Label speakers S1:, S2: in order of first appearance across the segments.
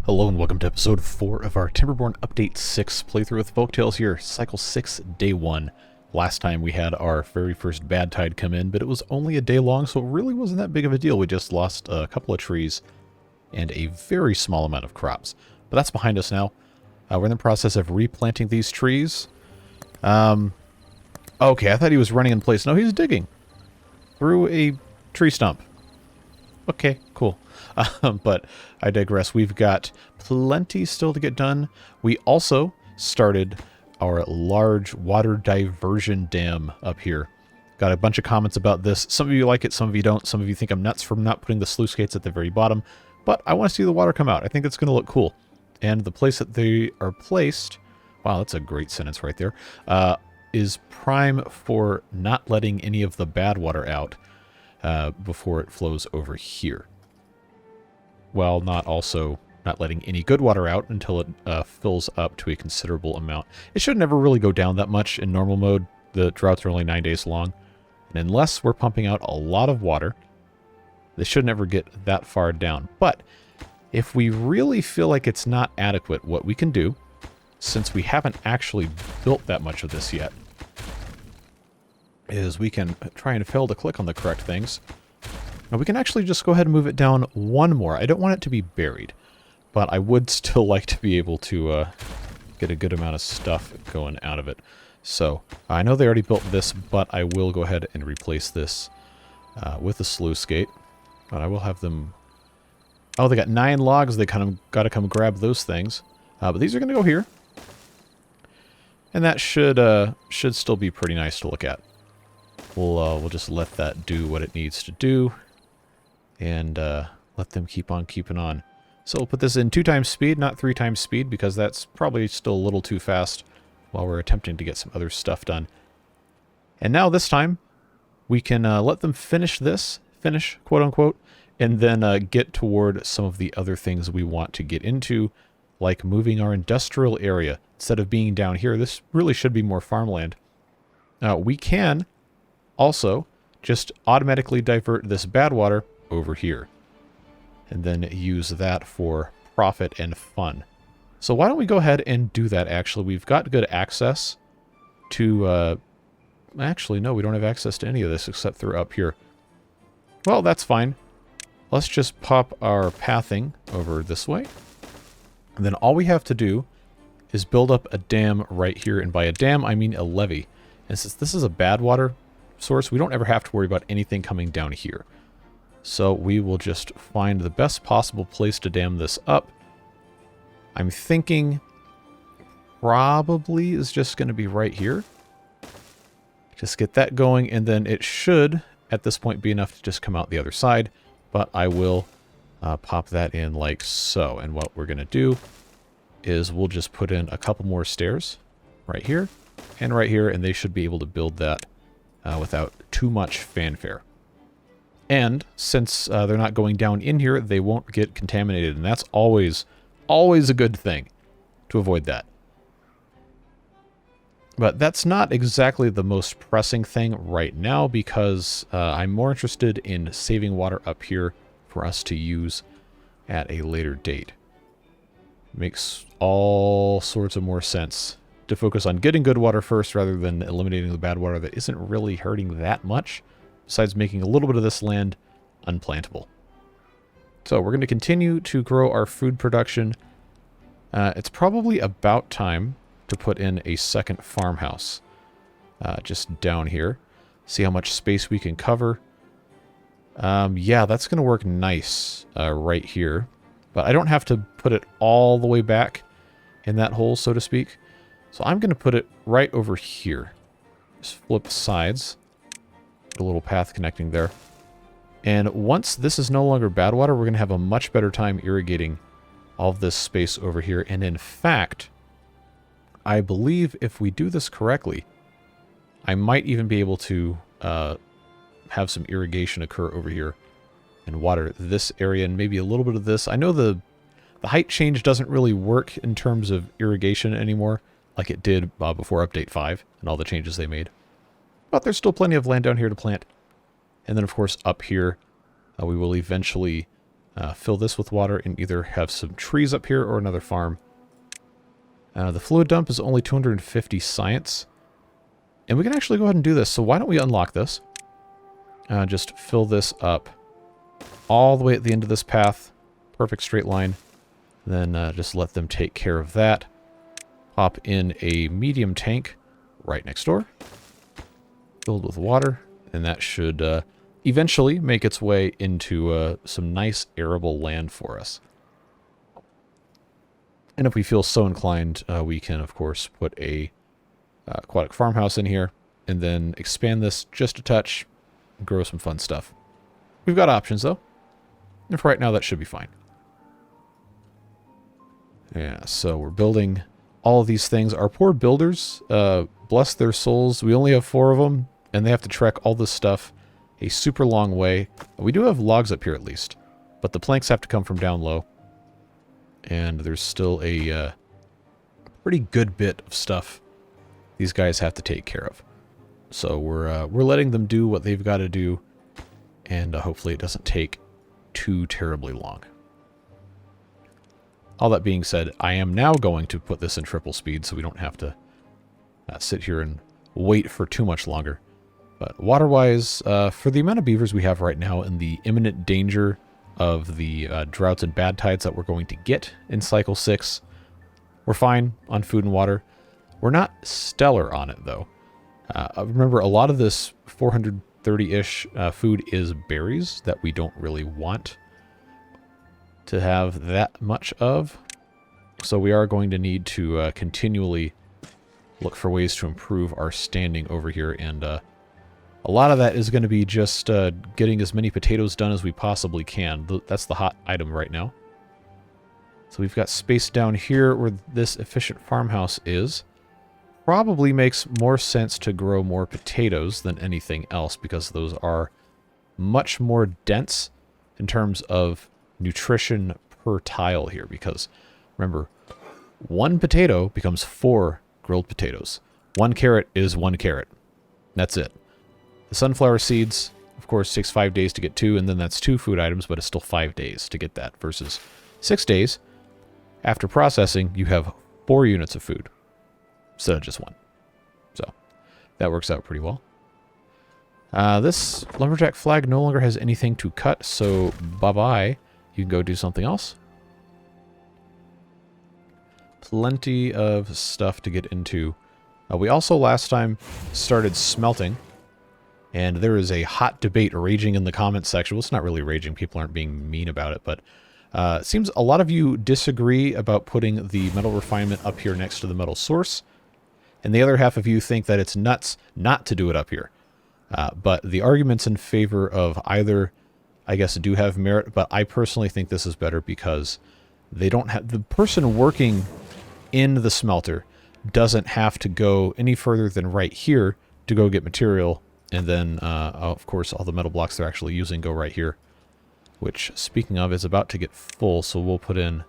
S1: Hello and welcome to episode 4 of our Timberborn Update 6 playthrough with Folktales here, Cycle 6, Day 1. Last time we had our very first bad tide come in, but it was only a day long, so it really wasn't that big of a deal. We just lost a couple of trees and a very small amount of crops. But that's behind us now. We're in the process of replanting these trees. Okay, I thought he was running in place. No, he's digging through a tree stump. Okay, cool. But I digress. We've got plenty still to get done. We also started our large water diversion dam up here. Got a bunch of comments about this. Some of you like it, some of you don't. Some of you think I'm nuts for not putting the sluice gates at the very bottom. But I want to see the water come out. I think it's going to look cool. And the place that they are placed, wow, that's a great sentence right there, is prime for not letting any of the bad water out before it flows over here. While not letting any good water out until it fills up to a considerable amount. It should never really go down that much in normal mode. The droughts are only 9 days long. And unless we're pumping out a lot of water, they should never get that far down. But if we really feel like it's not adequate, what we can do, since we haven't actually built that much of this yet, is we can try and fail to click on the correct things. Now we can actually just go ahead and move it down one more. I don't want it to be buried, but I would still like to be able to get a good amount of stuff going out of it. So I know they already built this, but I will go ahead and replace this with a sluice gate. But I will have them... Oh, they got 9 logs. They kind of got to come grab those things. But these are going to go here. And that should still be pretty nice to look at. We'll just let that do what it needs to do. And let them keep on keeping on. So we'll put this in 2 times speed, not 3 times speed, because that's probably still a little too fast while we're attempting to get some other stuff done. And now this time, we can let them finish, quote unquote, and then get toward some of the other things we want to get into, like moving our industrial area. Instead of being down here, this really should be more farmland. We can also just automatically divert this bad water over here, and then use that for profit and fun. So why don't we go ahead and do that, actually. We've got good access to... actually, no, we don't have access to any of this except through up here. Well, that's fine. Let's just pop our pathing over this way. And then all we have to do is build up a dam right here. And by a dam, I mean a levee. And since this is a bad water source, we don't ever have to worry about anything coming down here. So we will just find the best possible place to dam this up. I'm thinking probably is just going to be right here. Just get that going, and then it should, at this point, be enough to just come out the other side. But I will pop that in like so. And what we're going to do is we'll just put in a couple more stairs right here and right here, and they should be able to build that without too much fanfare. And since they're not going down in here, they won't get contaminated, and that's always a good thing to avoid that. But that's not exactly the most pressing thing right now, because I'm more interested in saving water up here for us to use at a later date. Makes all sorts of more sense to focus on getting good water first rather than eliminating the bad water that isn't really hurting that much, besides making a little bit of this land unplantable. So we're going to continue to grow our food production. It's probably about time to put in a second farmhouse just down here. See how much space we can cover. Yeah, that's going to work nice right here. But I don't have to put it all the way back in that hole, so to speak. So I'm going to put it right over here. Just flip sides. A little path connecting there. And once this is no longer bad water, we're going to have a much better time irrigating all of this space over here. And in fact, I believe if we do this correctly, I might even be able to have some irrigation occur over here and water this area and maybe a little bit of this. I know the height change doesn't really work in terms of irrigation anymore, like it did before Update 5 and all the changes they made. But there's still plenty of land down here to plant. And then, of course, up here, we will eventually fill this with water and either have some trees up here or another farm. The fluid dump is only 250 science. And we can actually go ahead and do this. So why don't we unlock this? Just fill this up all the way at the end of this path. Perfect straight line. Then just let them take care of that. Pop in a medium tank right next door. Filled with water. And that should eventually make its way into some nice arable land for us. And if we feel so inclined, we can, of course, put a aquatic farmhouse in here, and then expand this just a touch, and grow some fun stuff. We've got options, though. And for right now, that should be fine. Yeah, so we're building all of these things. Our poor builders, bless their souls, we only have 4 of them, and they have to trek all this stuff a super long way. We do have logs up here at least, but the planks have to come from down low. And there's still a pretty good bit of stuff these guys have to take care of. So we're letting them do what they've got to do, and hopefully it doesn't take too terribly long. All that being said, I am now going to put this in triple speed so we don't have to sit here and wait for too much longer. But water-wise, for the amount of beavers we have right now and the imminent danger of the droughts and bad tides that we're going to get in Cycle 6, we're fine on food and water. We're not stellar on it, though. Remember, a lot of this 430-ish food is berries that we don't really want to have that much of. So we are going to need to continually look for ways to improve our standing over here. And a lot of that is going to be just getting as many potatoes done as we possibly can. That's the hot item right now. So we've got space down here where this efficient farmhouse is. Probably makes more sense to grow more potatoes than anything else because those are much more dense in terms of nutrition per tile here. Because remember, 1 potato becomes 4 grilled potatoes. 1 carrot is 1 carrot. That's it. The sunflower seeds, of course, takes 5 days to get 2, and then that's 2 food items, but it's still 5 days to get that versus 6 days. After processing, you have 4 units of food instead of just 1. So that works out pretty well. This lumberjack flag no longer has anything to cut, so bye-bye. You can go do something else. Plenty of stuff to get into. We also last time started smelting, and there is a hot debate raging in the comments section. Well, it's not really raging. People aren't being mean about it, but it seems a lot of you disagree about putting the metal refinement up here next to the metal source, and the other half of you think that it's nuts not to do it up here. But the arguments in favor of either, I guess, do have merit, but I personally think this is better because they don't have... The person working in the smelter doesn't have to go any further than right here to go get material, and then, of course, all the metal blocks they're actually using go right here, which, speaking of, is about to get full, so we'll put in...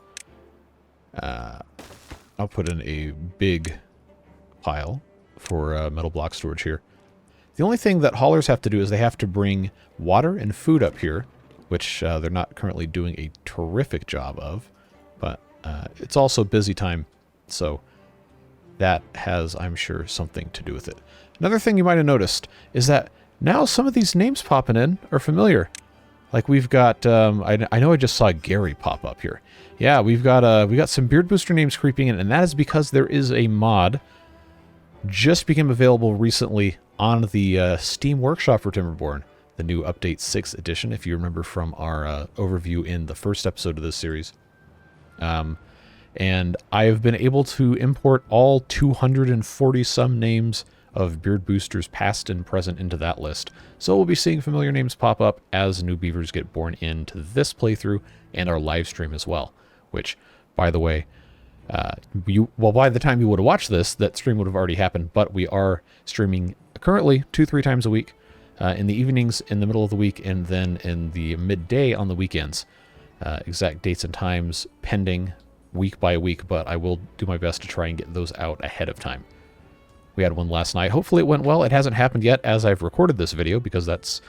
S1: I'll put in a big pile for metal block storage here. The only thing that haulers have to do is they have to bring water and food up here, which they're not currently doing a terrific job of, but it's also busy time, so that has, I'm sure, something to do with it. Another thing you might have noticed is that now some of these names popping in are familiar. Like we've got, I know I just saw Gary pop up here. Yeah, we got some Beard Booster names creeping in, and that is because there is a mod just became available recently on the Steam Workshop for Timberborn, the new Update 6 edition, if you remember from our overview in the first episode of this series. And I have been able to import all 240-some names of Beard Boosters past and present into that list. So we'll be seeing familiar names pop up as new beavers get born into this playthrough and our live stream as well, which, by the way, by the time you would have watched this, that stream would have already happened, but we are streaming currently 2-3 times a week, in the evenings, in the middle of the week, and then in the midday on the weekends. Exact dates and times pending week by week, but I will do my best to try and get those out ahead of time. We had one last night. Hopefully it went well. It hasn't happened yet as I've recorded this video because that's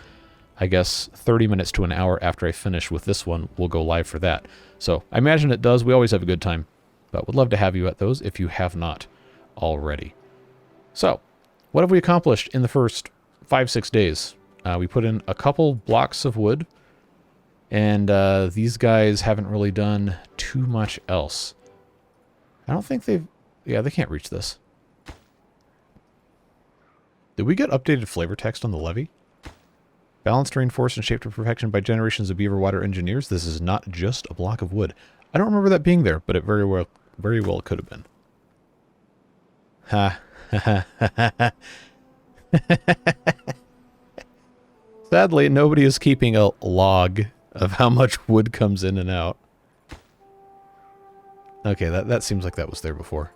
S1: I guess 30 minutes to an hour after I finish with this one, we'll go live for that. So I imagine it does. We always have a good time, but would love to have you at those if you have not already. So what have we accomplished in the first 5-6 days? We put in a couple blocks of wood, and these guys haven't really done too much else. I don't think they've... Yeah, they can't reach this. Did we get updated flavor text on the levee? Balanced, reinforced, and shaped to perfection by generations of beaver water engineers. This is not just a block of wood. I don't remember that being there, but it very well could have been. Ha. Sadly, nobody is keeping a log of how much wood comes in and out. Okay, that seems like that was there before.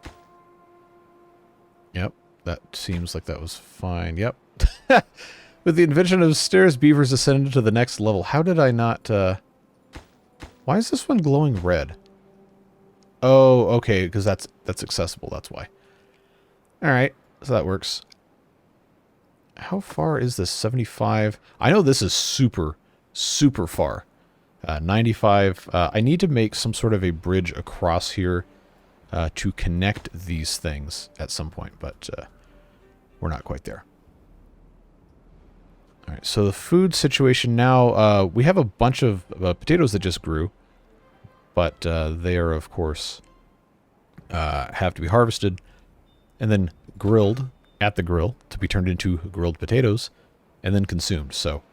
S1: Yep, that seems like that was fine. Yep. With the invention of stairs, beavers ascended to the next level. How did I not... Why is this one glowing red? Oh, okay, because that's accessible, that's why. Alright, so that works. How far is this? 75? I know this is super, super far. 95. I need to make some sort of a bridge across here to connect these things at some point, but we're not quite there. All right, so the food situation now, we have a bunch of potatoes that just grew, but they are, of course, have to be harvested and then grilled at the grill to be turned into grilled potatoes and then consumed. So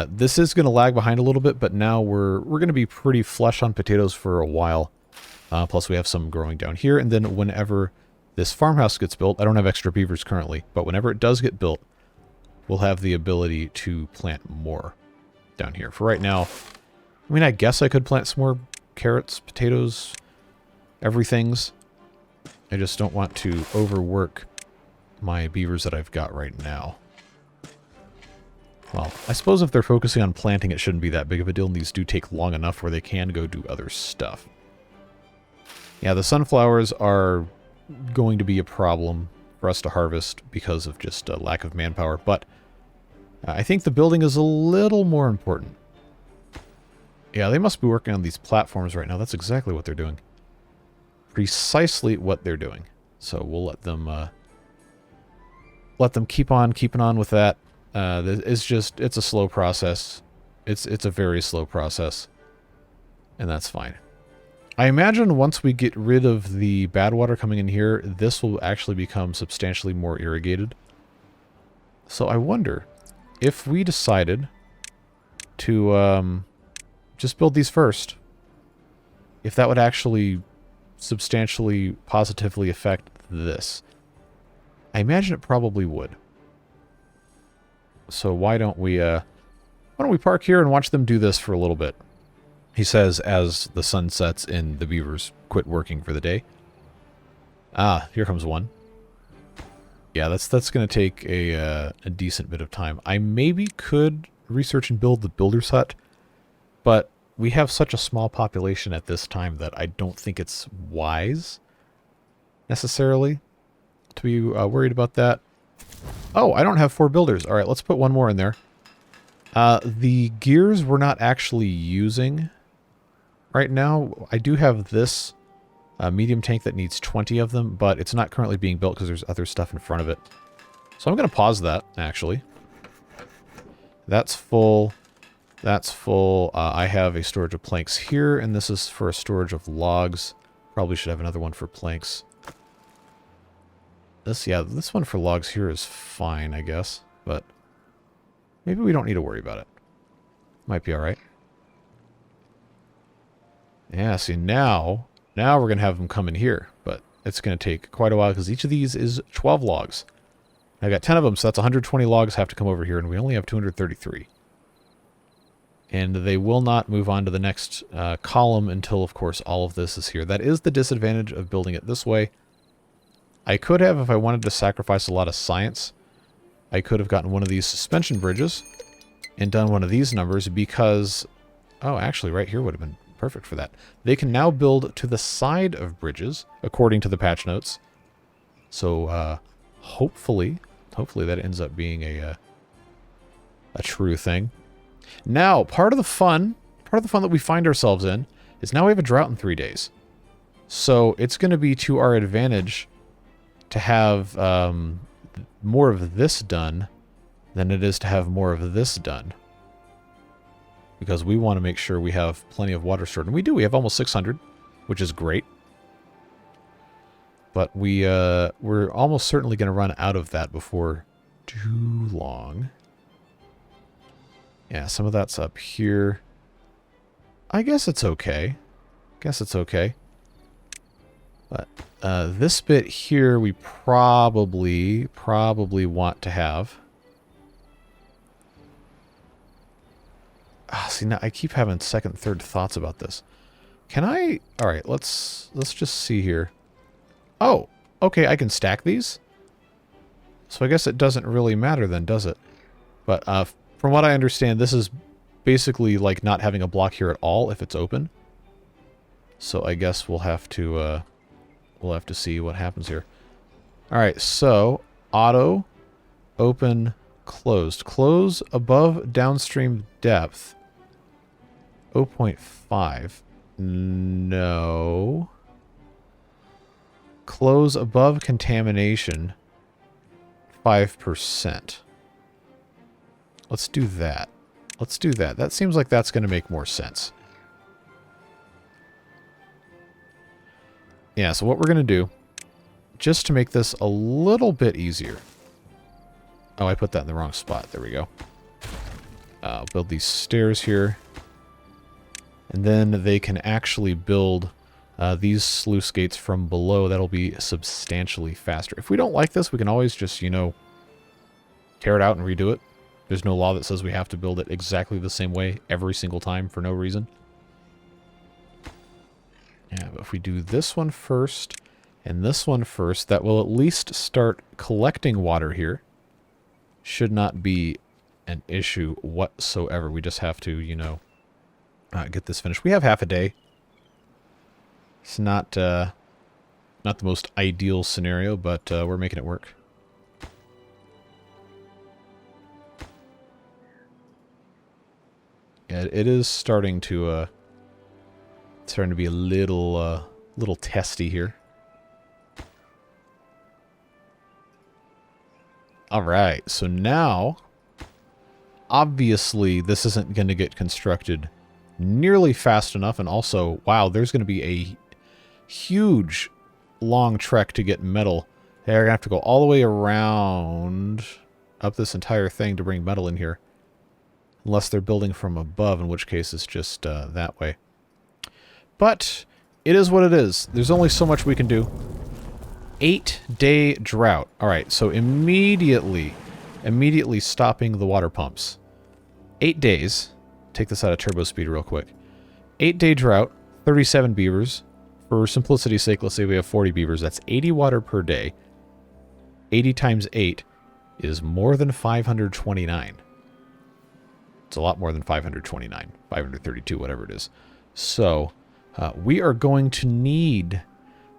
S1: this is going to lag behind a little bit, but now we're going to be pretty flush on potatoes for a while. Plus we have some growing down here, and then whenever this farmhouse gets built, I don't have extra beavers currently, but whenever it does get built, we'll have the ability to plant more down here. For right now, I mean, I guess I could plant some more carrots, potatoes, everythings. I just don't want to overwork my beavers that I've got right now. Well, I suppose if they're focusing on planting, it shouldn't be that big of a deal, and these do take long enough where they can go do other stuff. Yeah, the sunflowers are going to be a problem for us to harvest because of just a lack of manpower, but I think the building is a little more important. Yeah, they must be working on these platforms right now. That's exactly what they're doing. Precisely what they're doing. So we'll let them keep on keeping on with that. It's a slow process. It's a very slow process, and that's fine. I imagine once we get rid of the bad water coming in here, this will actually become substantially more irrigated. So I wonder if we decided to just build these first, if that would actually substantially positively affect this. I imagine it probably would. So why don't we park here and watch them do this for a little bit? He says as the sun sets and the beavers quit working for the day. Ah, here comes one. Yeah, that's going to take a decent bit of time. I maybe could research and build the builder's hut, but we have such a small population at this time that I don't think it's wise necessarily to be worried about that. Oh, I don't have 4 builders. All right, let's put one more in there. The gears we're not actually using right now. I do have this medium tank that needs 20 of them, but it's not currently being built because there's other stuff in front of it. So I'm going to pause that, actually. That's full. That's full. I have a storage of planks here, and this is for a storage of logs. Probably should have another one for planks. This one for logs here is fine, I guess, but maybe we don't need to worry about it. Might be alright. Yeah, see, now we're going to have them come in here, but it's going to take quite a while because each of these is 12 logs. I got 10 of them, so that's 120 logs have to come over here, and we only have 233. And they will not move on to the next column until, of course, all of this is here. That is the disadvantage of building it this way. I could have, if I wanted to sacrifice a lot of science, I could have gotten one of these suspension bridges and done one of these numbers because... Oh, actually, right here would have been perfect for that. They can now build to the side of bridges, according to the patch notes. So, hopefully that ends up being a true thing. Now, part of the fun that we find ourselves in is now we have a drought in 3 days. So it's going to be to our advantage to have more of this done than it is to have more of this done. Because we want to make sure we have plenty of water stored. And we do. We have almost 600, which is great. But we're almost certainly going to run out of that before too long. Yeah, some of that's up here. I guess it's okay. But this bit here we probably want to have. See, now I keep having second, third thoughts about this. Can I... Alright, let's just see here. Oh, okay, I can stack these. So I guess it doesn't really matter then, does it? But from what I understand, this is basically like not having a block here at all if it's open. So I guess we'll have to see what happens here. Alright, so auto, open, closed. Close above downstream depth. 0.5. No. Close above contamination. 5%. Let's do that. Let's do that. That seems like that's going to make more sense. Yeah, so what we're going to do, just to make this a little bit easier. Oh, I put that in the wrong spot. There we go. I'll build these stairs here. And then they can actually build these sluice gates from below. That'll be substantially faster. If we don't like this, we can always just, you know, tear it out and redo it. There's no law that says we have to build it exactly the same way every single time for no reason. Yeah, but if we do this one first and this one first, that will at least start collecting water here. Should not be an issue whatsoever. We just have to, you know, get this finished. We have half a day. It's not the most ideal scenario, but we're making it work. Yeah, it is starting to be a little testy here. All right, so now, obviously, this isn't going to get constructed nearly fast enough, and also, wow, there's going to be a huge, long trek to get metal. They're going to have to go all the way around up this entire thing to bring metal in here, unless they're building from above, in which case it's just that way. But it is what it is. There's only so much we can do. 8-day drought. All right, so immediately stopping the water pumps. 8 days. Take this out of turbo speed real quick. 8-day drought, 37 beavers. For simplicity's sake, let's say we have 40 beavers. That's 80 water per day. 80 times 8 is more than 529. It's a lot more than 529. 532, whatever it is. So, we are going to need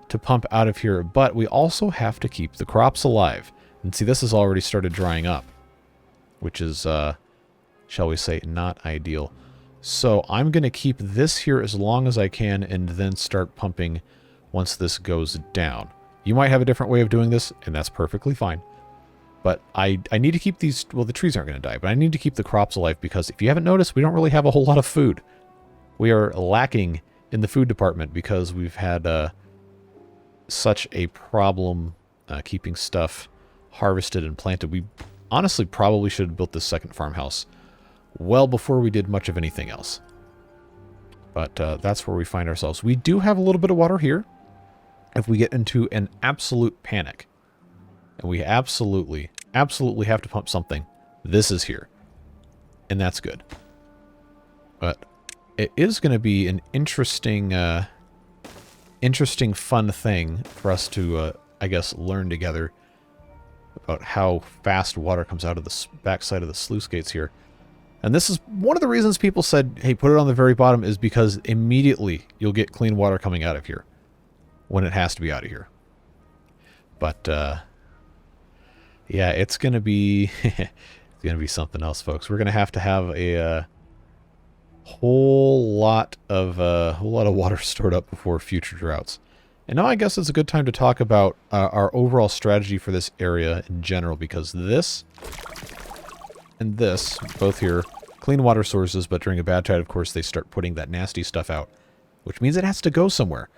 S1: to pump out of here, but we also have to keep the crops alive. And see, this has already started drying up, which is, shall we say, not ideal. So I'm going to keep this here as long as I can and then start pumping once this goes down. You might have a different way of doing this, and that's perfectly fine. But I need to keep these... Well, the trees aren't going to die, but I need to keep the crops alive because if you haven't noticed, we don't really have a whole lot of food. We are lacking in the food department because we've had such a problem keeping stuff harvested and planted. We honestly probably should have built this second farmhouse well before we did much of anything else. But that's where we find ourselves. We do have a little bit of water here if we get into an absolute panic. And we absolutely have to pump something. This is here. And that's good. But it is going to be an interesting, fun thing for us to, I guess, learn together about how fast water comes out of the backside of the sluice gates here. And this is one of the reasons people said, hey, put it on the very bottom, is because immediately you'll get clean water coming out of here when it has to be out of here. But, yeah, it's going to be it's going to be something else, folks. We're going to have Whole lot of water stored up before future droughts. And now I guess it's a good time to talk about our overall strategy for this area in general, because this and this, both here, clean water sources, but during a bad tide, of course, they start putting that nasty stuff out, which means it has to go somewhere.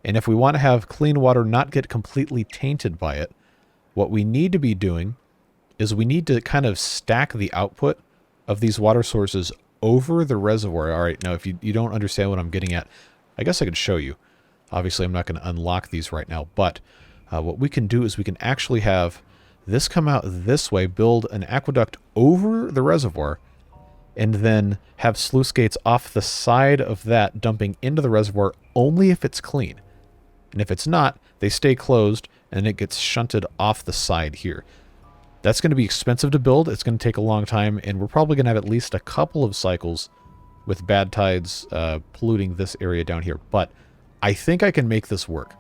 S1: And if we want to have clean water not get completely tainted by it, what we need to be doing is we need to kind of stack the output of these water sources over the reservoir. All right, now if you don't understand what I'm getting at, I guess I could show you. Obviously, I'm not going to unlock these right now, but what we can do is we can actually have this come out this way, build an aqueduct over the reservoir, and then have sluice gates off the side of that dumping into the reservoir only if it's clean. And if it's not, they stay closed and it gets shunted off the side here. That's going to be expensive to build. It's going to take a long time, and we're probably going to have at least a couple of cycles with bad tides polluting this area down here. But I think I can make this work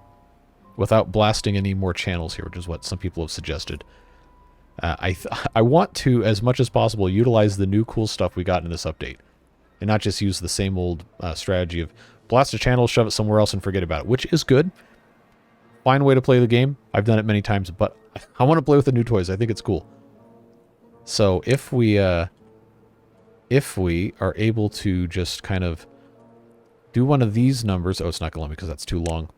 S1: without blasting any more channels here, which is what some people have suggested. I want to, as much as possible, utilize the new cool stuff we got in this update, and not just use the same old strategy of blast a channel, shove it somewhere else, and forget about it, which is good. Fine way to play the game. I've done it many times, but I want to play with the new toys. I think it's cool. So if we are able to just kind of do one of these numbers. Oh, it's not going to let me because that's too long.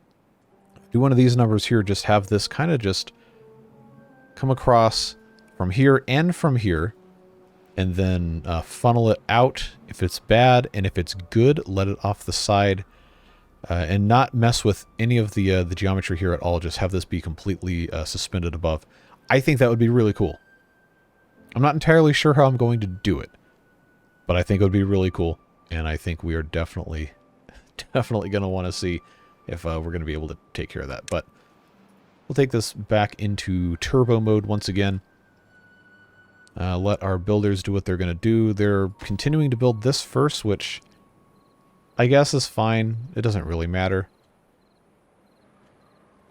S1: Do one of these numbers here. Just have this kind of just come across from here and from here. And then funnel it out if it's bad. And if it's good, let it off the side. And not mess with any of the geometry here at all. Just have this be completely suspended above. I think that would be really cool. I'm not entirely sure how I'm going to do it. But I think it would be really cool. And I think we are definitely going to want to see if we're going to be able to take care of that. But we'll take this back into turbo mode once again. Let our builders do what they're going to do. They're continuing to build this first, which I guess is fine. It doesn't really matter.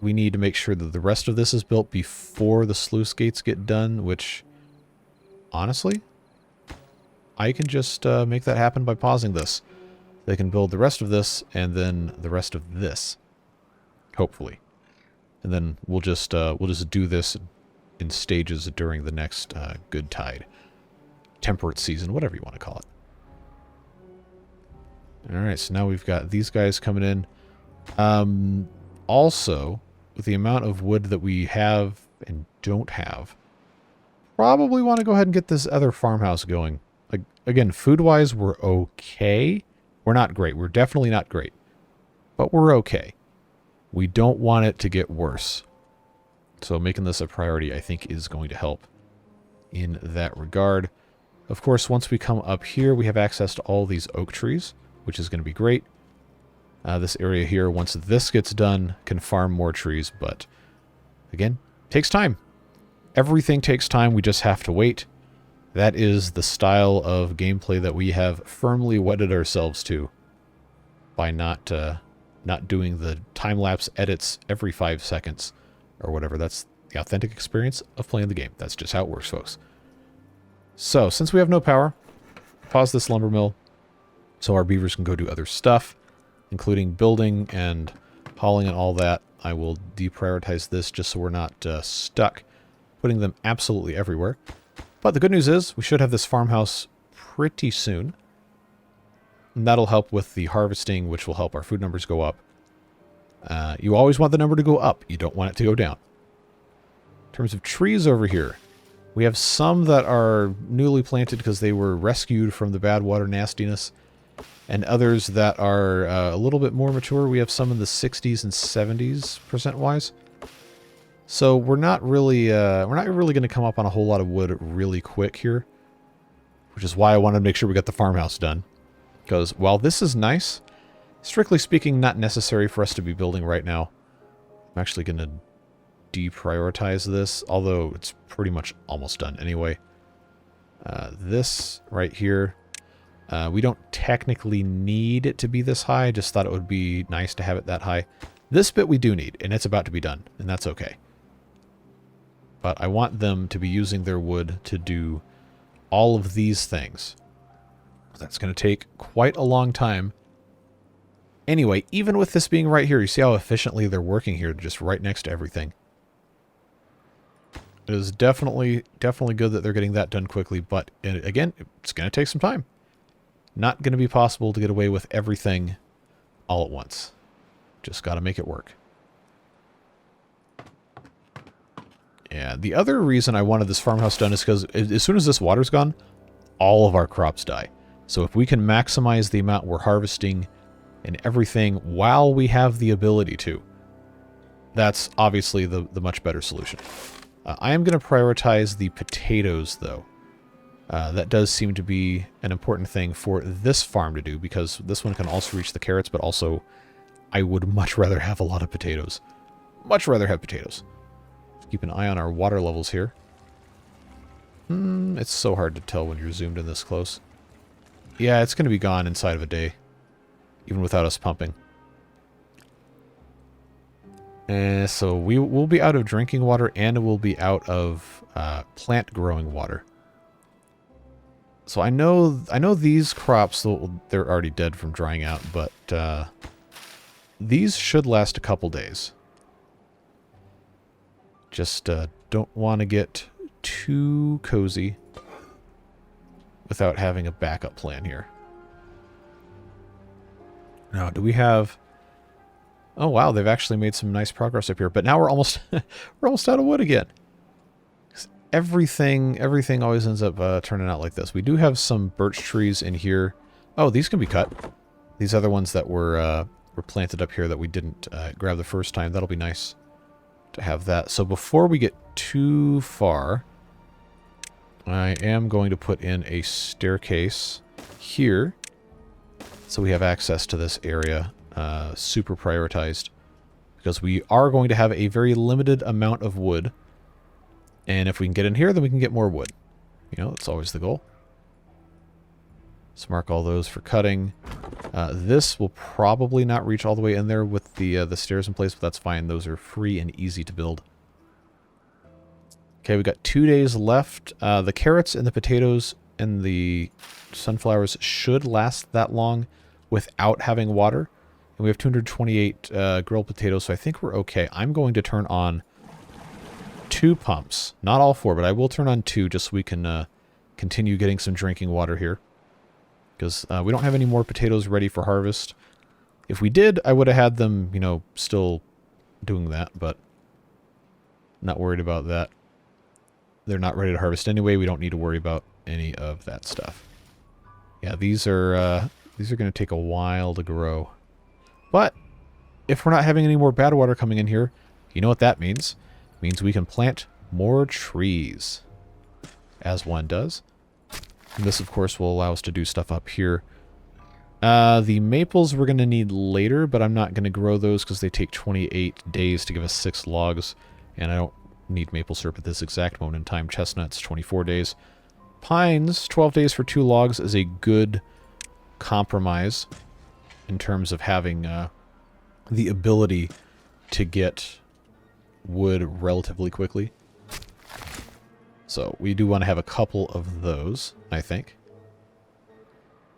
S1: We need to make sure that the rest of this is built before the sluice gates get done, which, honestly, I can just make that happen by pausing this. They can build the rest of this and then the rest of this, hopefully. And then we'll just do this in stages during the next good tide, temperate season, whatever you want to call it. All right, so now we've got these guys coming in. Also, with the amount of wood that we have and don't have, probably want to go ahead and get this other farmhouse going. Again, food-wise, we're okay. We're not great. We're definitely not great. But we're okay. We don't want it to get worse. So making this a priority, I think, is going to help in that regard. Of course, once we come up here, we have access to all these oak trees, which is going to be great. This area here, once this gets done, can farm more trees. But, again, takes time. Everything takes time. We just have to wait. That is the style of gameplay that we have firmly wedded ourselves to by not doing the time-lapse edits every 5 seconds or whatever. That's the authentic experience of playing the game. That's just how it works, folks. So, since we have no power, pause this lumber mill so our beavers can go do other stuff, including building and hauling and all that. I will deprioritize this just so we're not stuck putting them absolutely everywhere. But the good news is we should have this farmhouse pretty soon. And that'll help with the harvesting, which will help our food numbers go up. You always want the number to go up. You don't want it to go down. In terms of trees over here, we have some that are newly planted because they were rescued from the bad water nastiness. And others that are a little bit more mature. We have some in the 60s and 70s percent-wise. So we're not really going to come up on a whole lot of wood really quick here, which is why I wanted to make sure we got the farmhouse done. Because while this is nice, strictly speaking, not necessary for us to be building right now. I'm actually going to deprioritize this, although it's pretty much almost done anyway. This right here, we don't technically need it to be this high. I just thought it would be nice to have it that high. This bit we do need, and it's about to be done, and that's okay. But I want them to be using their wood to do all of these things. That's going to take quite a long time. Anyway, even with this being right here, you see how efficiently they're working here, just right next to everything. It is definitely good that they're getting that done quickly, but again, it's going to take some time. Not going to be possible to get away with everything all at once. Just got to make it work. Yeah, the other reason I wanted this farmhouse done is because as soon as this water's gone, all of our crops die. So if we can maximize the amount we're harvesting and everything while we have the ability to, that's obviously the much better solution. I am going to prioritize the potatoes, though. That does seem to be an important thing for this farm to do, because this one can also reach the carrots, but also I would much rather have a lot of potatoes. Much rather have potatoes. Keep an eye on our water levels here. It's so hard to tell when you're zoomed in this close. Yeah, it's going to be gone inside of a day, even without us pumping. So we'll be out of drinking water, and we'll be out of plant growing water. So I know these crops, they're already dead from drying out, but these should last a couple days. Just don't want to get too cozy without having a backup plan here. Now, do we have... Oh wow, they've actually made some nice progress up here, but now we're almost we're almost out of wood again. Everything always ends up turning out like this. We do have some birch trees in here. Oh, these can be cut. These other ones that were planted up here that we didn't grab the first time. That'll be nice to have that. So before we get too far, I am going to put in a staircase here so we have access to this area. Super prioritized, because we are going to have a very limited amount of wood, and if we can get in here, then we can get more wood. You know, that's always the goal. Let's mark all those for cutting. This will probably not reach all the way in there with the stairs in place, but that's fine. Those are free and easy to build. Okay, we got 2 days left. The carrots and the potatoes and the sunflowers should last that long without having water. And we have 228 grilled potatoes, so I think we're okay. I'm going to turn on 2 pumps. Not all 4, but I will turn on 2 just so we can continue getting some drinking water here. Because we don't have any more potatoes ready for harvest. If we did, I would have had them, you know, still doing that, but not worried about that. They're not ready to harvest anyway. We don't need to worry about any of that stuff. Yeah, these are going to take a while to grow. But if we're not having any more bad water coming in here, you know what that means? It means we can plant more trees, as one does. And this, of course, will allow us to do stuff up here. The maples we're going to need later, but I'm not going to grow those because they take 28 days to give us 6 logs, and I don't need maple syrup at this exact moment in time. Chestnuts, 24 days. Pines, 12 days for 2 logs is a good compromise in terms of having the ability to get wood relatively quickly. So we do want to have a couple of those, I think.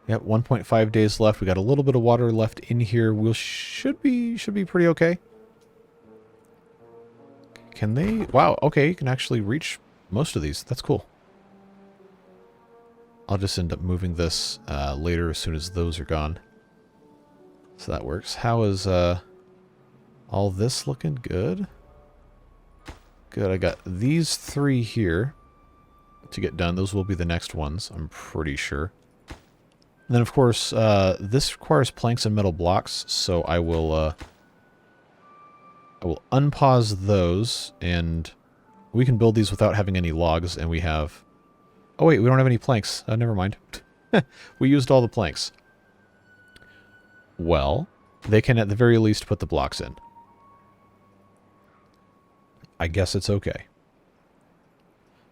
S1: Yep, 1.5 days left. We got a little bit of water left in here. We should be pretty okay. Can they? Wow, okay, you can actually reach most of these. That's cool. I'll just end up moving this later as soon as those are gone. So that works. How is all this looking? Good. Good. I got these 3 here to get done. Those will be the next ones, I'm pretty sure. And then, of course, this requires planks and metal blocks, so I will unpause those, and we can build these without having any logs, and we have... Oh, wait, we don't have any planks. Never mind. We used all the planks. Well, they can at the very least put the blocks in. I guess it's okay.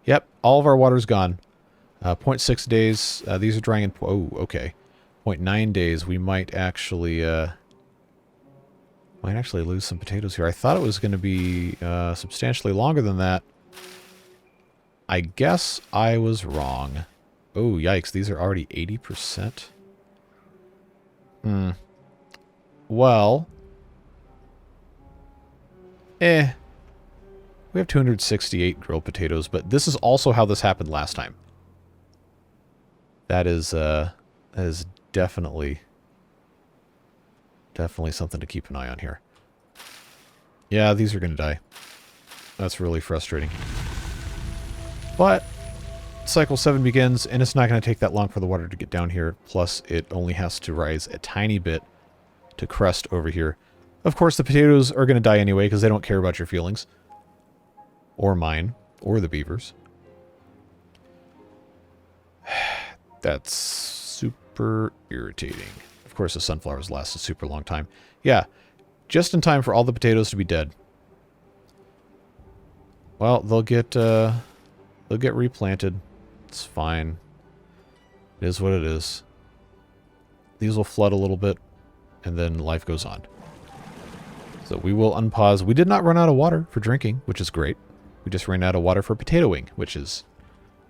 S1: Yep, all of our water's gone. 0.6 days. These are drying in... Oh, okay. 0.9 days. We might actually lose some potatoes here. I thought it was going to be substantially longer than that. I guess I was wrong. Oh, yikes. These are already 80%. Well. We have 268 grilled potatoes, but this is also how this happened last time. That is definitely something to keep an eye on here. Yeah, these are going to die. That's really frustrating. But cycle 7 begins, and it's not going to take that long for the water to get down here. Plus, it only has to rise a tiny bit to crest over here. Of course, the potatoes are going to die anyway because they don't care about your feelings. Or mine. Or the beavers. That's super irritating. Of course, the sunflowers last a super long time. Yeah, just in time for all the potatoes to be dead. Well, they'll get replanted. It's fine. It is what it is. These will flood a little bit, and then life goes on. So we will unpause. We did not run out of water for drinking, which is great. We just ran out of water for potatoing, which is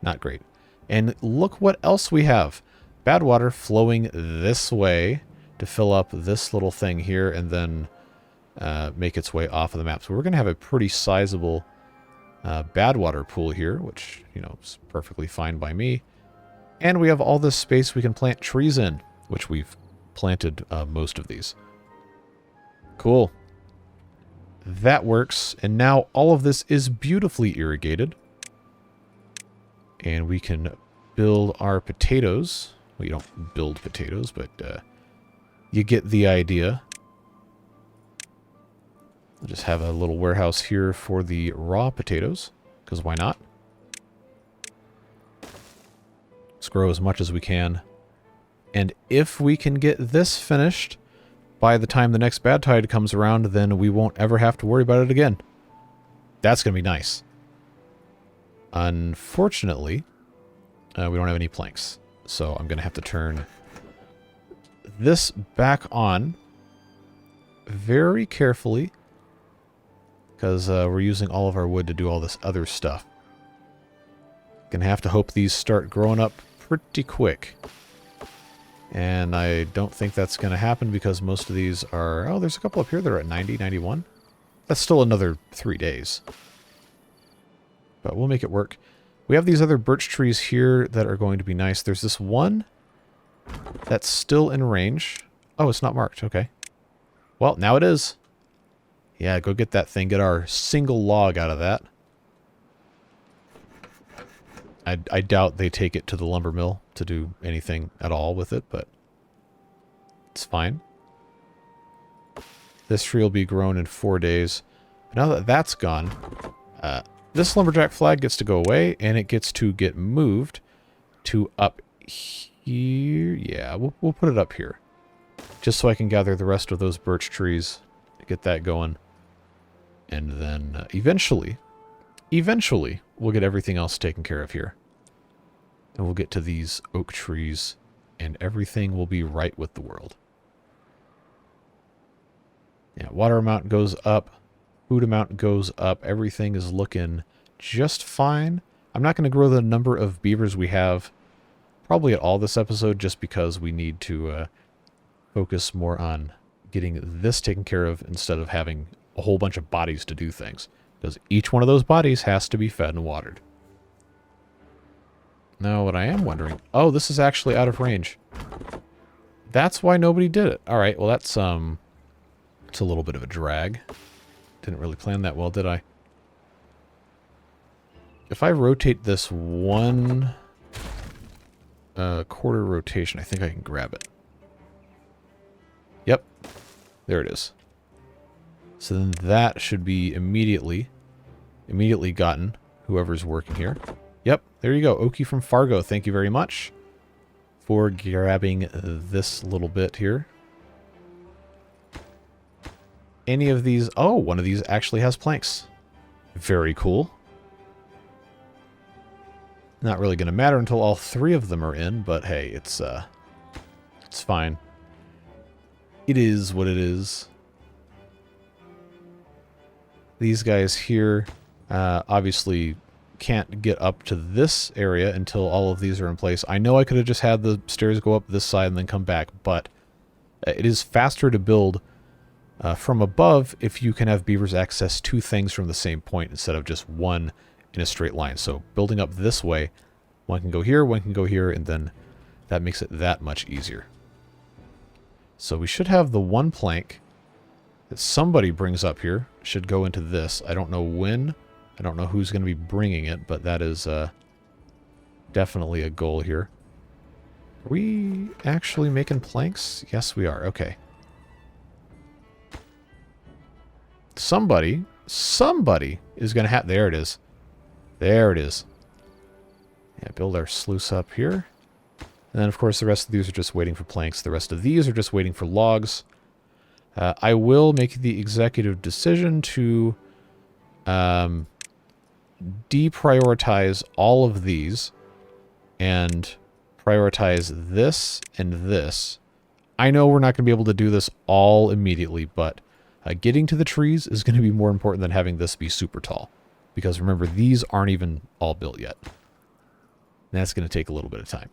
S1: not great. And look what else we have. Bad water flowing this way to fill up this little thing here and then make its way off of the map. So we're going to have a pretty sizable bad water pool here, which, you know, is perfectly fine by me. And we have all this space we can plant trees in, which we've planted most of these. Cool. That works. And now all of this is beautifully irrigated. And we can build our potatoes. Well, you don't build potatoes, but you get the idea. We'll just have a little warehouse here for the raw potatoes, because why not? Let's grow as much as we can. And if we can get this finished by the time the next bad tide comes around, then we won't ever have to worry about it again. That's going to be nice. Unfortunately, we don't have any planks. So I'm going to have to turn this back on very carefully, because we're using all of our wood to do all this other stuff. Gonna have to hope these start growing up pretty quick. And I don't think that's going to happen because most of these are... Oh, there's a couple up here that are at 90, 91. That's still another 3 days. But we'll make it work. We have these other birch trees here that are going to be nice. There's this one that's still in range. Oh, it's not marked. Okay. Well, now it is. Yeah, go get that thing. Get our single log out of that. I doubt they take it to the lumber mill to do anything at all with it, but it's fine. This tree will be grown in 4 days. Now that that's gone, this lumberjack flag gets to go away, and it gets to get moved to up here. Yeah, we'll put it up here, just so I can gather the rest of those birch trees to get that going. And then eventually, we'll get everything else taken care of here. And we'll get to these oak trees, and everything will be right with the world. Yeah, water amount goes up. Food amount goes up. Everything is looking just fine. I'm not going to grow the number of beavers we have probably at all this episode, just because we need to focus more on getting this taken care of instead of having a whole bunch of bodies to do things. Because each one of those bodies has to be fed and watered. Now, what I am wondering... Oh, this is actually out of range. That's why nobody did it. Alright, well that's it's a little bit of a drag. Didn't really plan that well, did I? If I rotate this one quarter rotation, I think I can grab it. Yep. There it is. So then that should be immediately gotten, whoever's working here. Yep, there you go. Oki from Fargo, thank you very much for grabbing this little bit here. Any of these... Oh, one of these actually has planks. Very cool. Not really going to matter until all 3 of them are in, but hey, it's fine. It is what it is. These guys here obviously can't get up to this area until all of these are in place. I know I could have just had the stairs go up this side and then come back, but it is faster to build from above if you can have beavers access two things from the same point instead of just one in a straight line. So building up this way, one can go here, one can go here, and then that makes it that much easier. So we should have the one plank that somebody brings up here. Should go into this. I don't know when. I don't know who's going to be bringing it, but that is definitely a goal here. Are we actually making planks? Yes, we are. Okay. Somebody is going to have... There it is. There it is. Yeah, build our sluice up here. And then, of course, the rest of these are just waiting for planks. The rest of these are just waiting for logs. I will make the executive decision to deprioritize all of these and prioritize this and this. I know we're not going to be able to do this all immediately, but getting to the trees is going to be more important than having this be super tall. Because remember, these aren't even all built yet. And that's going to take a little bit of time.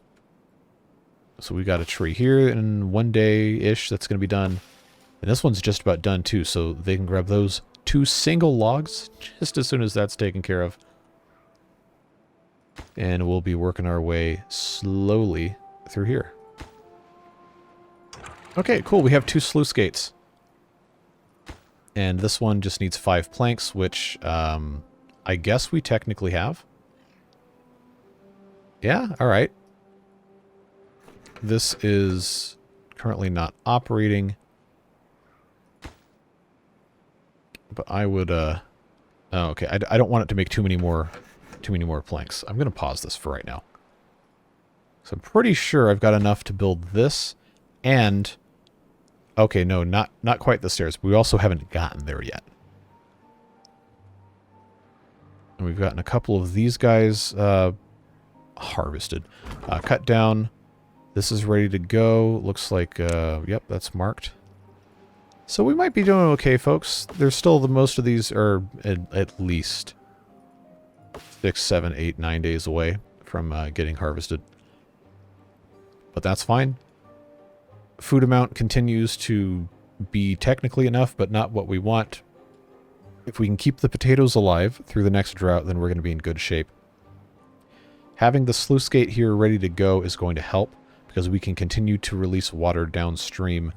S1: So we got a tree here in 1 day-ish that's going to be done. And this one's just about done too, so they can grab those 2 single logs just as soon as that's taken care of. And we'll be working our way slowly through here. Okay, cool. We have 2 sluice gates. And this one just needs 5 planks, which I guess we technically have. Yeah, alright. This is currently not operating. But I would, oh, okay. I don't want it to make too many more planks. I'm going to pause this for right now. So I'm pretty sure I've got enough to build this and... Okay, no, not quite the stairs. We also haven't gotten there yet. And we've gotten a couple of these guys harvested. Cut down. This is ready to go. Looks like, yep, that's marked. So we might be doing okay, folks. There's still the most of these are at least 6, 7, 8, 9 days away from getting harvested. But that's fine. Food amount continues to be technically enough, but not what we want. If we can keep the potatoes alive through the next drought, then we're going to be in good shape. Having the sluice gate here ready to go is going to help, because we can continue to release water downstream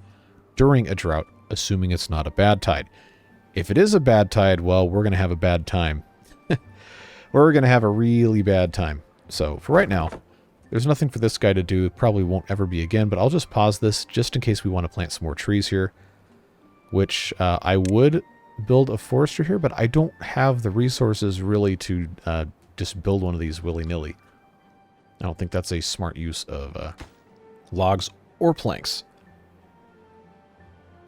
S1: during a drought, assuming it's not a bad tide. If it is a bad tide, well, we're going to have a bad time. We're going to have a really bad time. So, for right now, there's nothing for this guy to do. It probably won't ever be again, but I'll just pause this just in case we want to plant some more trees here, which I would build a forester here, but I don't have the resources really to just build one of these willy-nilly. I don't think that's a smart use of logs or planks.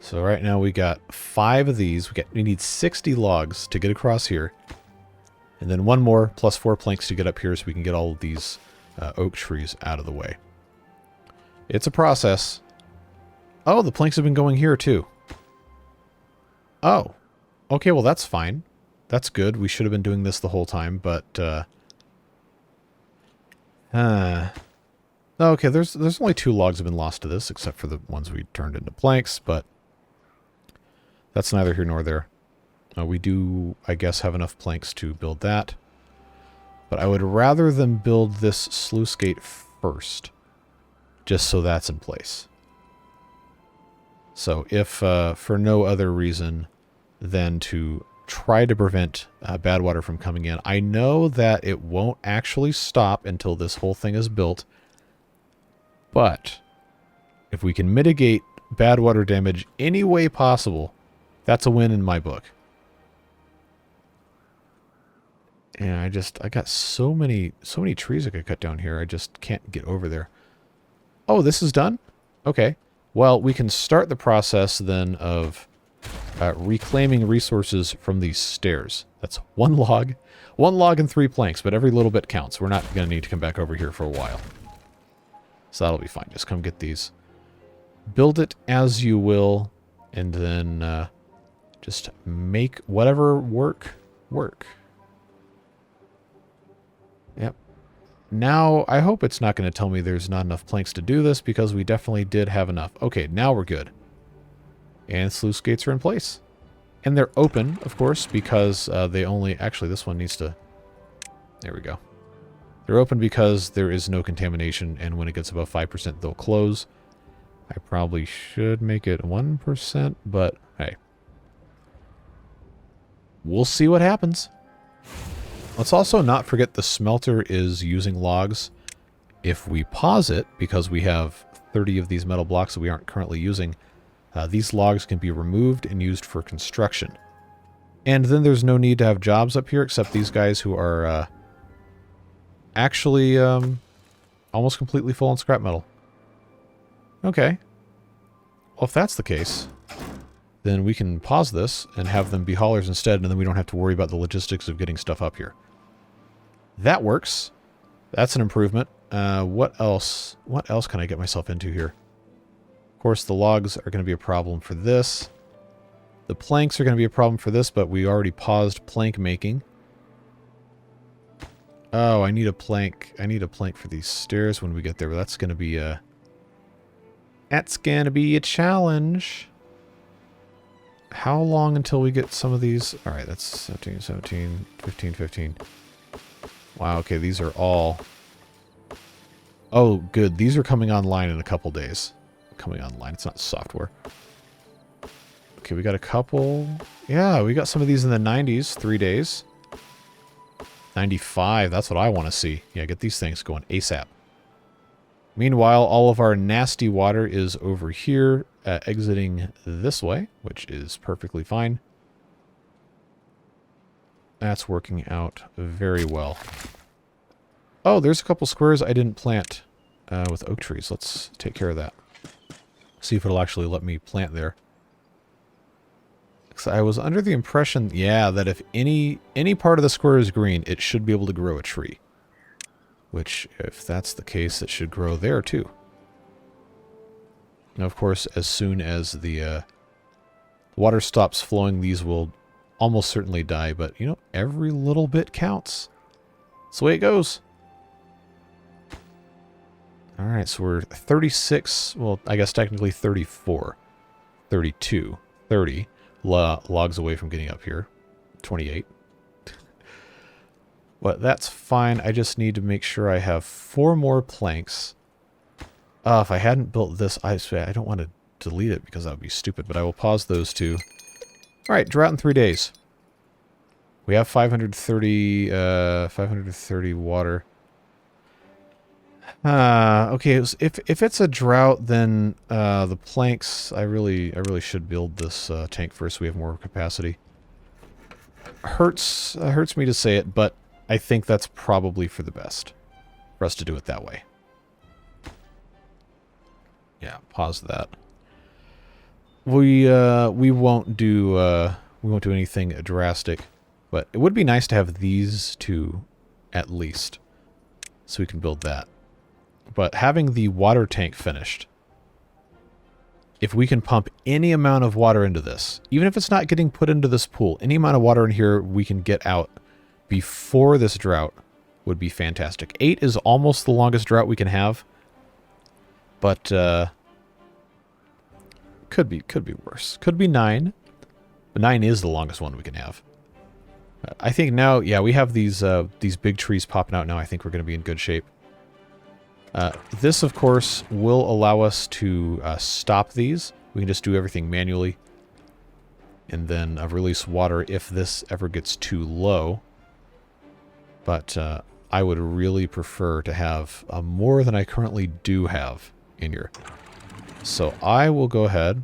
S1: So right now we got 5 of these. We need 60 logs to get across here, and then 1 more plus 4 planks to get up here so we can get all of these oak trees out of the way. It's a process. Oh, the planks have been going here too. Oh. Okay, well that's fine. That's good. We should have been doing this the whole time, but okay, there's only 2 logs have been lost to this, except for the ones we turned into planks, but that's neither here nor there. We do, I guess, have enough planks to build that. But I would rather them build this sluice gate first, just so that's in place. So if for no other reason than to try to prevent bad water from coming in, I know that it won't actually stop until this whole thing is built. But if we can mitigate bad water damage any way possible, that's a win in my book. And I got so many trees I could cut down here. I just can't get over there. Oh, this is done? Okay. Well, we can start the process then of reclaiming resources from these stairs. That's 1 log and 3 planks, but every little bit counts. We're not going to need to come back over here for a while. So that'll be fine. Just come get these. Build it as you will, and then just make whatever work. Yep. Now, I hope it's not going to tell me there's not enough planks to do this, because we definitely did have enough. Okay, now we're good. And sluice gates are in place. And they're open, of course, because they only... Actually, this one needs to... There we go. They're open because there is no contamination, and when it gets above 5%, they'll close. I probably should make it 1%, but hey. We'll see what happens. Let's also not forget the smelter is using logs. If we pause it, because we have 30 of these metal blocks that we aren't currently using, these logs can be removed and used for construction. And then there's no need to have jobs up here, except these guys who are actually almost completely full on scrap metal. Okay. Well, if that's the case, then we can pause this and have them be haulers instead, and then we don't have to worry about the logistics of getting stuff up here. That works. That's an improvement. What else? What else can I get myself into here? Of course, the logs are going to be a problem for this. The planks are going to be a problem for this, but we already paused plank making. Oh, I need a plank. I need a plank for these stairs when we get there. But that's going to be a... That's going to be a challenge. How long until we get some of these? All right, that's 17, 17, 15, 15. Wow, okay, these are all... Oh, good. These are coming online in a couple days. Coming online. It's not software. Okay, we got a couple... Yeah, we got some of these in the 90s. 3 days. 95. That's what I want to see. Yeah, get these things going ASAP. Meanwhile, all of our nasty water is over here, exiting this way, which is perfectly fine. That's working out very well. Oh, there's a couple squares I didn't plant with oak trees. Let's take care of that. See if it'll actually let me plant there. So I was under the impression, yeah, that if any part of the square is green, it should be able to grow a tree. Which, if that's the case, it should grow there too. Now, of course, as soon as the water stops flowing, these will almost certainly die. But, you know, every little bit counts. That's the way it goes. All right, so we're 36, well, I guess technically 34, 32, 30 logs away from getting up here. 28. But that's fine. I just need to make sure I have 4 more planks. If I hadn't built this, I don't want to delete it because that would be stupid, but I will pause those two. All right, drought in 3 days. We have 530 water. Okay, if it's a drought, then the planks, I really should build this tank first so we have more capacity. Hurts me to say it, but I think that's probably for the best for us to do it that way. Yeah, pause that. We won't do anything drastic, but it would be nice to have these two at least, so we can build that. But having the water tank finished, if we can pump any amount of water into this, even if it's not getting put into this pool, any amount of water in here we can get out before this drought would be fantastic. 8 is almost the longest drought we can have, but could be worse. Could be 9, but 9 is the longest one we can have. I think now, yeah, we have these big trees popping out now. I think we're going to be in good shape. This, of course, will allow us to stop these. We can just do everything manually, and then release water if this ever gets too low. But I would really prefer to have more than I currently do have in here. So I will go ahead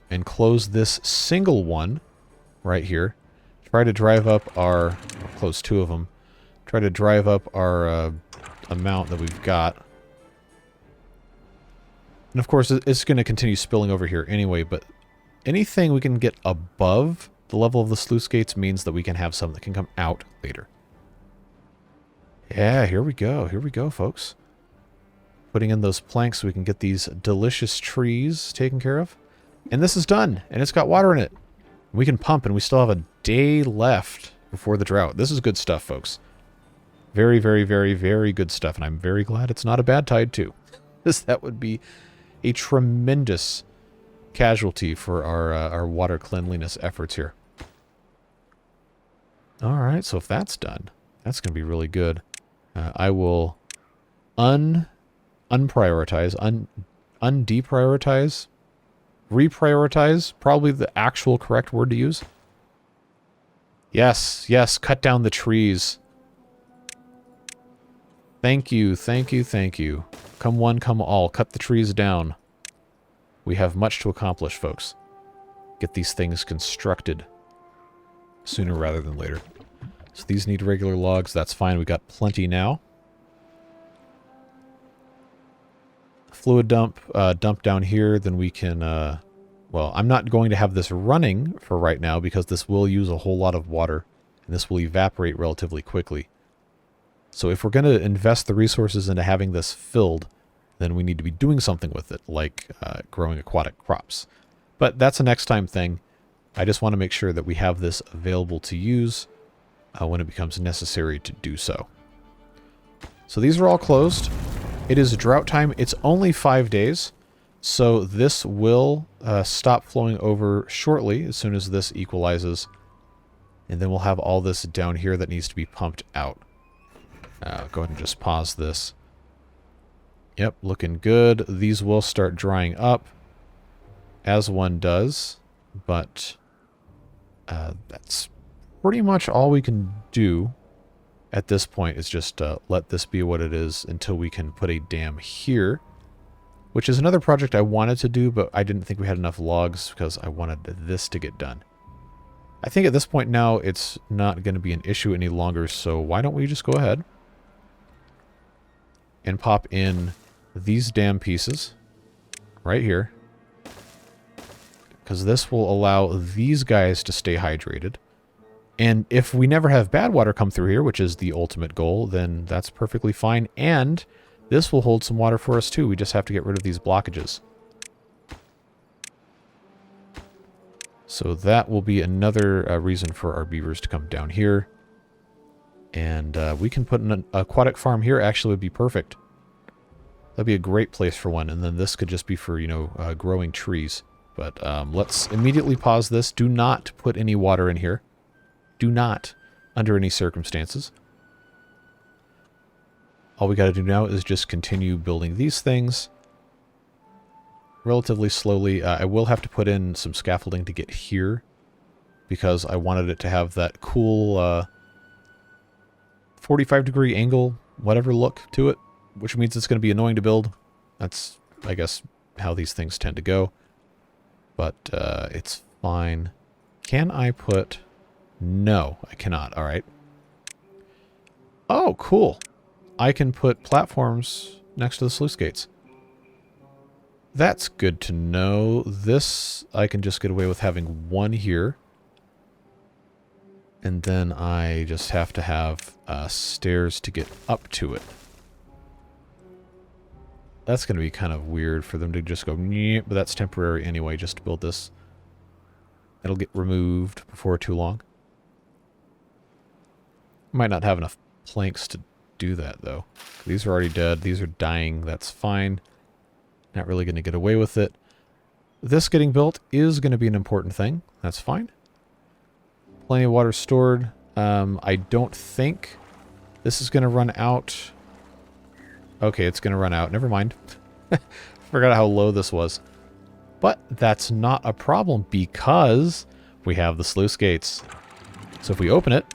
S1: and close this single one right here. Try to drive up our... I'll close 2 of them. Try to drive up our amount that we've got. And of course, it's going to continue spilling over here anyway, but anything we can get above the level of the sluice gates means that we can have some that can come out later. Yeah, here we go. Here we go, folks. Putting in those planks so we can get these delicious trees taken care of. And this is done, and it's got water in it. We can pump, and we still have a day left before the drought. This is good stuff, folks. Very, very, very, very good stuff. And I'm very glad it's not a bad tide, too. Because that would be a tremendous casualty for our water cleanliness efforts here. Alright, so if that's done, that's going to be really good. I will unprioritize, undeprioritize, reprioritize, probably the actual correct word to use. Yes, yes, cut down the trees. Thank you, thank you, thank you. Come one, come all, cut the trees down. We have much to accomplish, folks. Get these things constructed sooner rather than later. So these need regular logs, that's fine, we got plenty now. Fluid dump down here, then we can, well, I'm not going to have this running for right now because this will use a whole lot of water, and this will evaporate relatively quickly. So if we're going to invest the resources into having this filled, then we need to be doing something with it, like growing aquatic crops. But that's a next time thing. I just want to make sure that we have this available to use when it becomes necessary to do so. So these are all closed. It is drought time. It's only 5 days, so this will stop flowing over shortly as soon as this equalizes. And then we'll have all this down here that needs to be pumped out. Go ahead and just pause this. Yep, looking good. These will start drying up as one does, but that's pretty much all we can do at this point is just let this be what it is until we can put a dam here, which is another project I wanted to do, but I didn't think we had enough logs because I wanted this to get done. I think at this point now it's not going to be an issue any longer, so why don't we just go ahead and pop in these dam pieces right here, because this will allow these guys to stay hydrated. And if we never have bad water come through here, which is the ultimate goal, then that's perfectly fine. And this will hold some water for us too. We just have to get rid of these blockages. So that will be another reason for our beavers to come down here. And we can put an aquatic farm here. Actually, would be perfect. That'd be a great place for one. And then this could just be for, you know, growing trees. But let's immediately pause this. Do not put any water in here. Do not, under any circumstances. All we got to do now is just continue building these things relatively slowly. I will have to put in some scaffolding to get here because I wanted it to have that cool 45-degree angle, whatever look to it, which means it's going to be annoying to build. That's, I guess, how these things tend to go. But it's fine. Can I put... No, I cannot. All right. Oh, cool. I can put platforms next to the sluice gates. That's good to know. This, I can just get away with having one here. And then I just have to have stairs to get up to it. That's going to be kind of weird for them to just go, but that's temporary anyway, just to build this. It'll get removed before too long. Might not have enough planks to do that, though. These are already dead. These are dying. That's fine. Not really going to get away with it. This getting built is going to be an important thing. That's fine. Plenty of water stored. I don't think this is going to run out. Okay, it's going to run out. Never mind. Forgot how low this was. But that's not a problem because we have the sluice gates. So if we open it,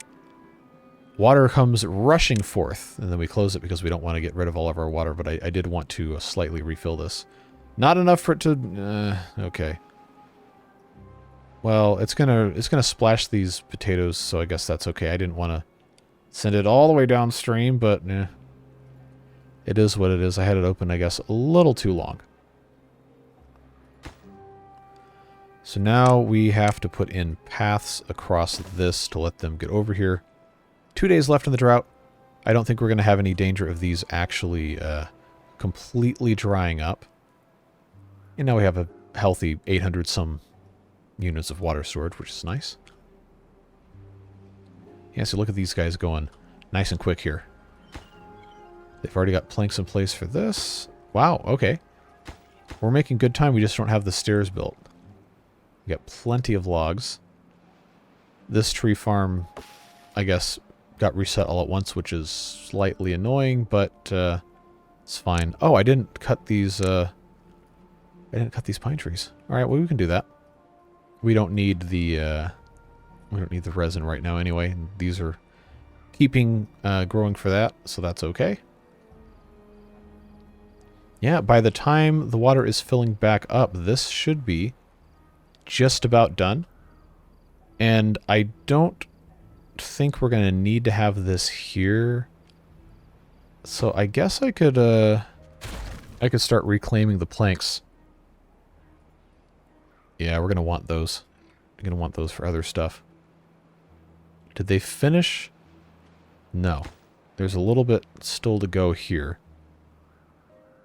S1: water comes rushing forth, and then we close it because we don't want to get rid of all of our water, but I did want to slightly refill this. Not enough for it to... okay. Well, it's gonna splash these potatoes, so I guess that's okay. I didn't want to send it all the way downstream, but it is what it is. I had it open, I guess, a little too long. So now we have to put in paths across this to let them get over here. 2 days left in the drought. I don't think we're going to have any danger of these actually completely drying up. And now we have a healthy 800-some units of water stored, which is nice. Yeah, so look at these guys going nice and quick here. They've already got planks in place for this. Wow, okay. We're making good time. We just don't have the stairs built. We got plenty of logs. This tree farm, I guess, got reset all at once, which is slightly annoying, but it's fine. Oh, I didn't cut these pine trees. All right, well, we can do that. We don't need the resin right now anyway. And these are keeping growing for that, so that's okay. Yeah, by the time the water is filling back up, this should be just about done. And I don't think we're going to need to have this here. So I guess I could start reclaiming the planks. Yeah, we're going to want those. We're going to want those for other stuff. Did they finish? No. There's a little bit still to go here.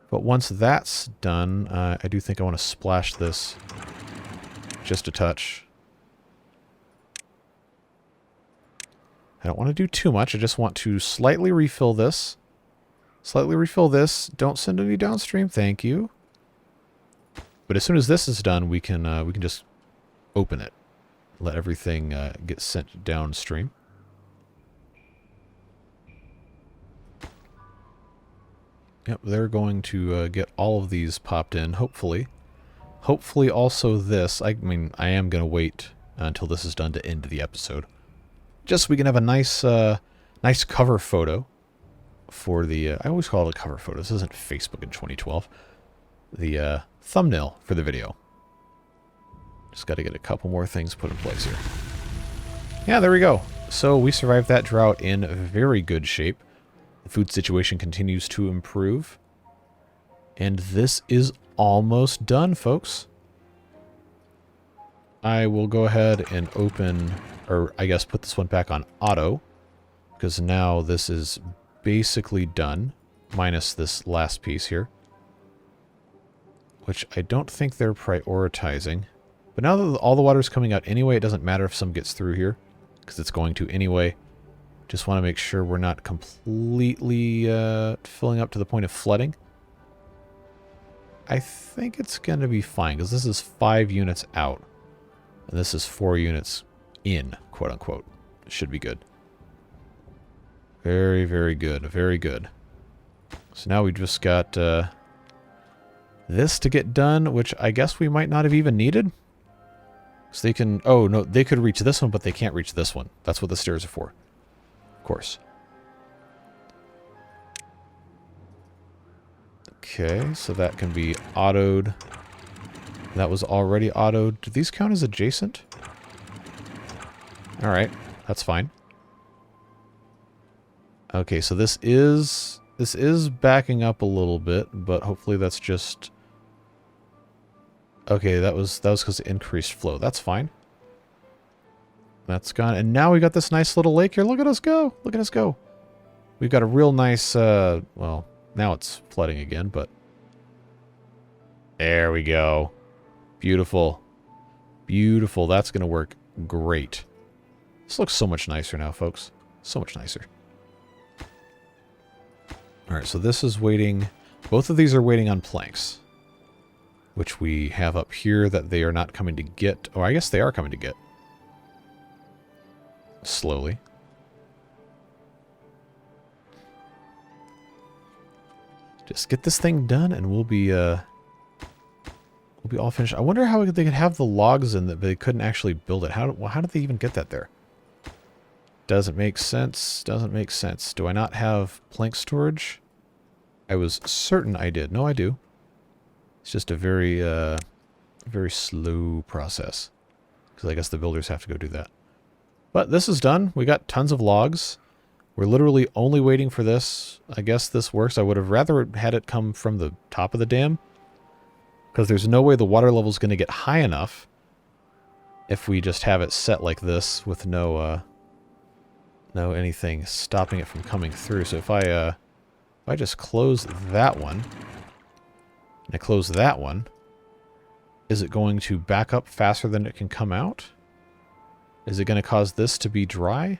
S1: But once that's done, I do think I want to splash this just a touch. I don't want to do too much. I just want to slightly refill this. Slightly refill this. Don't send any downstream. Thank you. But as soon as this is done, we can just open it. Let everything get sent downstream. Yep, they're going to get all of these popped in, hopefully. Hopefully also this. I mean, I am going to wait until this is done to end the episode. Just so we can have a nice nice cover photo for the... I always call it a cover photo. This isn't Facebook in 2012. The thumbnail for the video. Just got to get a couple more things put in place here. Yeah, there we go. So we survived that drought in very good shape. The food situation continues to improve. And this is almost done, folks. I will go ahead and open, or I guess put this one back on auto, because now this is basically done, minus this last piece here, which I don't think they're prioritizing. But now that all the water is coming out anyway, it doesn't matter if some gets through here, because it's going to anyway. Just want to make sure we're not completely filling up to the point of flooding. I think it's going to be fine, because this is 5 units out. And this is 4 units in, quote unquote. It should be good. Very, very good. Very good. So now we just got this to get done, which I guess we might not have even needed. So they can... Oh, no, they could reach this one, but they can't reach this one. That's what the stairs are for. Of course. Okay, so that can be autoed. That was already autoed. Do these count as adjacent? Alright, that's fine. Okay, so this is backing up a little bit, but hopefully that's just... Okay, that was because of increased flow. That's fine. That's gone. And now we got this nice little lake here. Look at us go. Look at us go. We've got a real nice, well, now it's flooding again, but... There we go. Beautiful. Beautiful. That's going to work great. This looks so much nicer now, folks. So much nicer. Alright, so this is waiting... Both of these are waiting on planks. Which we have up here that they are not coming to get. Or I guess they are coming to get. Slowly. Just get this thing done and we'll be all finished. I wonder how they could have the logs in that, but they couldn't actually build it. How did they even get that there? Doesn't make sense. Doesn't make sense. Do I not have plank storage? I was certain I did. No, I do. It's just a very slow process. Because I guess the builders have to go do that. But this is done. We got tons of logs. We're literally only waiting for this. I guess this works. I would have rather had it come from the top of the dam. Because there's no way the water level is going to get high enough if we just have it set like this with no anything stopping it from coming through. So if I just close that one, and I close that one, is it going to back up faster than it can come out? Is it going to cause this to be dry?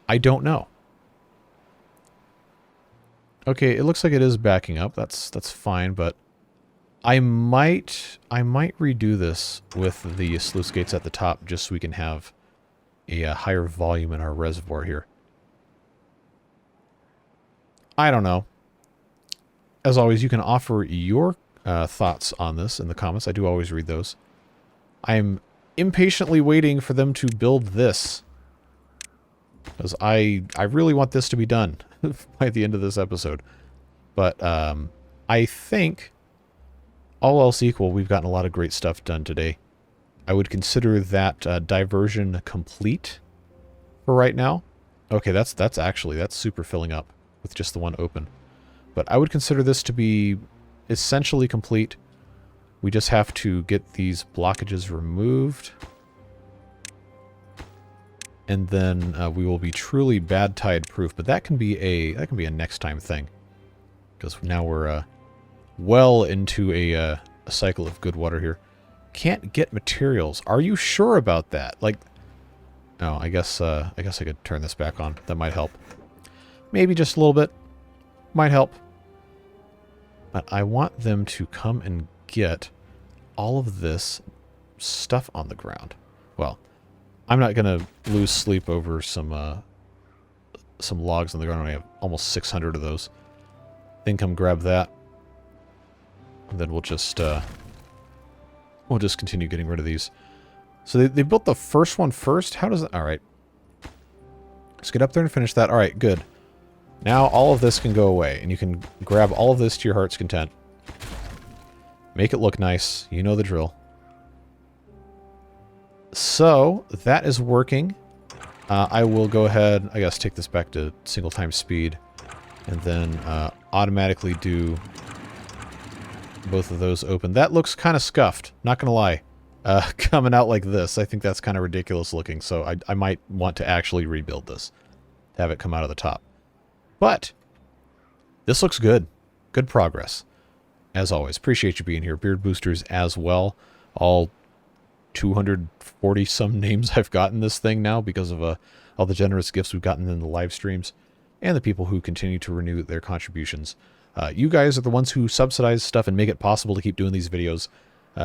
S1: I don't know. Okay, it looks like it is backing up. That's fine, but I might redo this with the sluice gates at the top just so we can have a higher volume in our reservoir here. I don't know. As always, you can offer your thoughts on this in the comments. I do always read those. I'm impatiently waiting for them to build this, because I really want this to be done by the end of this episode. But I think, all else equal, we've gotten a lot of great stuff done today. I would consider that diversion complete for right now. Okay, that's super filling up with just the one open. But I would consider this to be essentially complete. We just have to get these blockages removed. And then we will be truly bad tide proof. But that can be a next time thing. Because now we're well into a cycle of good water here. Can't get materials. Are you sure about that? Like, no, I guess I could turn this back on. That might help. Maybe just a little bit. Might help. But I want them to come and get all of this stuff on the ground. Well, I'm not going to lose sleep over some logs on the ground. I have almost 600 of those. Then come grab that. And then we'll just continue getting rid of these. So they built the first one first. How does that? All right. Let's get up there and finish that. All right, good. Now all of this can go away, and you can grab all of this to your heart's content. Make it look nice. You know the drill. So that is working. I will go ahead, I guess, take this back to single time speed, and then automatically do both of those open. That looks kind of scuffed, not gonna lie. Coming out like this, I think that's kind of ridiculous looking, so I might want to actually rebuild this, have it come out of the top. But this looks good. Good progress. As always, appreciate you being here. Beard boosters as well. All 240 some names I've gotten this thing now because of all the generous gifts we've gotten in the live streams, and the people who continue to renew their contributions. You guys are the ones who subsidize stuff and make it possible to keep doing these videos,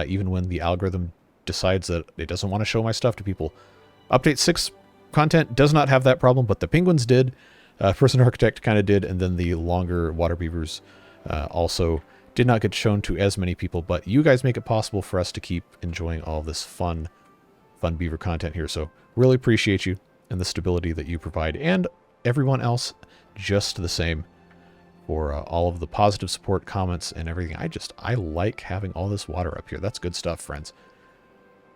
S1: even when the algorithm decides that it doesn't want to show my stuff to people. Update 6 content does not have that problem, but the penguins did. Person Architect kind of did, and then the longer water beavers also did not get shown to as many people, but you guys make it possible for us to keep enjoying all this fun beaver content here. So really appreciate you and the stability that you provide, and everyone else just the same, for all of the positive support, comments, and everything. I like having all this water up here. That's good stuff, friends.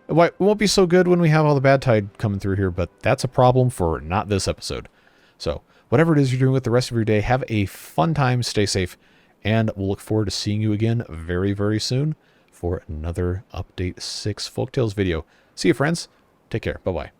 S1: It won't be so good when we have all the bad tide coming through here, but that's a problem for not this episode. So whatever it is you're doing with the rest of your day, have a fun time, stay safe, and we'll look forward to seeing you again very, very soon for another Update 6 Folktales video. See you, friends. Take care. Bye-bye.